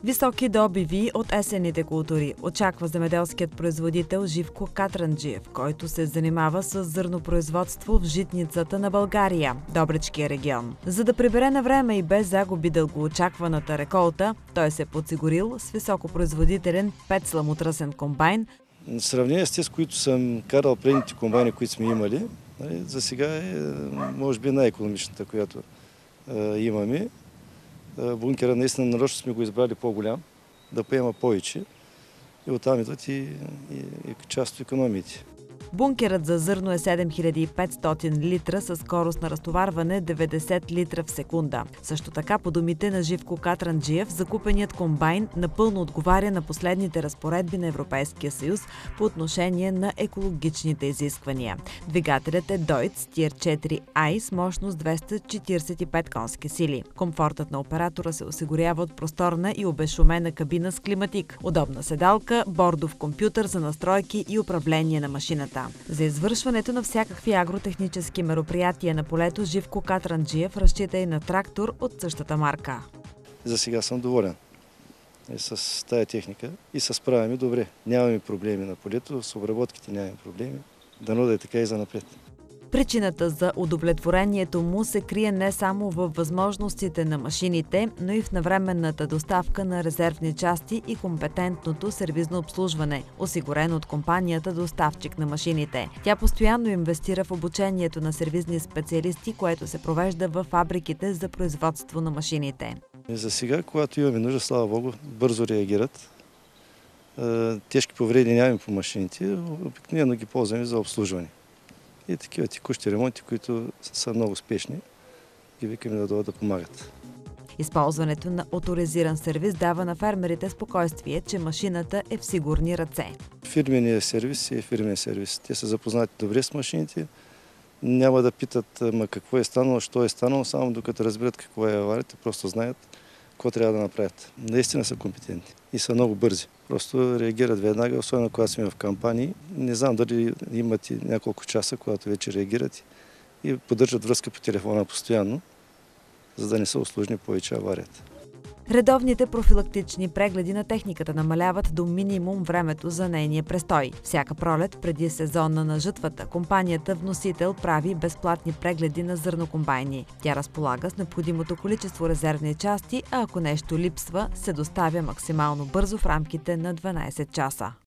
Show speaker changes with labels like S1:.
S1: Високи добиви от есенните култури очаква земеделският производител Живко Катранджиев, който се занимава с зърнопроизводство в житницата на България, Добричкия регион. За да прибере на време и без загуби дългоочакваната реколта, той се подсигурил с високопроизводителен 5-сламотръсен комбайн.
S2: В сравнение с тези, които съм карал предните комбайни, които сме имали, за сега е може би най-икономичната, която имаме. Бункера наистина нарочно сме го избрали по-голям, да поема повече и оттам идват и част от икономиите.
S1: Бункерът за зърно е 7500 литра със скорост на разтоварване 90 литра в секунда. Също така, по думите на Живко Катранджиев, закупеният комбайн напълно отговаря на последните разпоредби на Европейския съюз по отношение на екологичните изисквания. Двигателят е Deutz Tier 4i с мощност 245 конски сили. Комфортът на оператора се осигурява от просторна и обезшумена кабина с климатик, удобна седалка, бордов компютър за настройки и управление на машината. За извършването на всякакви агротехнически мероприятия на полето Живко Катранджиев разчита и на трактор от същата марка.
S2: За сега съм доволен с тая техника и се справяме добре. Нямаме проблеми на полето, с обработките нямаме проблеми. Дано да е така и занапред.
S1: Причината за удовлетворението му се крие не само във възможностите на машините, но и в навременната доставка на резервни части и компетентното сервизно обслужване, осигурено от компанията доставчик на машините. Тя постоянно инвестира в обучението на сервизни специалисти, което се провежда в фабриките за производство на машините.
S2: За сега, когато имаме нужда, слава Богу, бързо реагират. Тежки повреди нямаме по машините, обикновено ги ползваме за обслужване. И такива текущи ремонти, които са много успешни, ги викаме да дойдат да помагат.
S1: Използването на оторизиран сервиз дава на фермерите спокойствие, че машината е в сигурни ръце.
S2: Фирменият сервис е фирмен сервис. Те са запознати добре с машините. Няма да питат какво е станало, що е станало, само докато разберат какво е аварията, просто знаят какво трябва да направят. Наистина са компетентни и са много бързи. Просто реагират веднага, особено когато сме в кампании. Не знам дали имат и няколко часа, когато вече реагират и поддържат връзка по телефона постоянно, за да не се усложни повече аварията.
S1: Редовните профилактични прегледи на техниката намаляват до минимум времето за нейния престой. Всяка пролет преди сезона на жътвата компанията вносител прави безплатни прегледи на зърнокомбайни. Тя разполага с необходимото количество резервни части, а ако нещо липсва, се доставя максимално бързо в рамките на 12 часа.